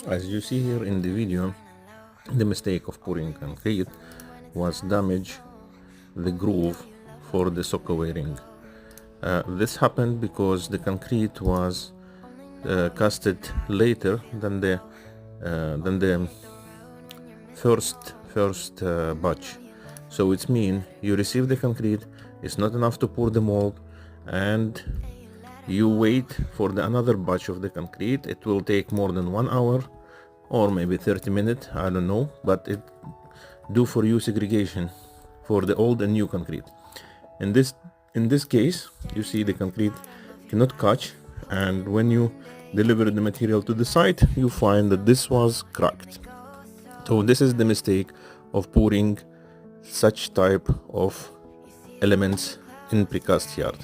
As you see here in the video, the mistake of pouring concrete was damage the groove for the soakaway ring. This happened because the concrete was casted later than the first batch. So it means you receive the concrete, it's not enough to pour the mold, and you wait for another batch of the concrete. It will take more than 1 hour or maybe 30 minutes, I don't know, but it do for you segregation for the old and new concrete. In this case, you see the concrete cannot catch, and when you deliver the material to the site, you find that this was cracked. So this is the mistake of pouring such type of elements in precast yard.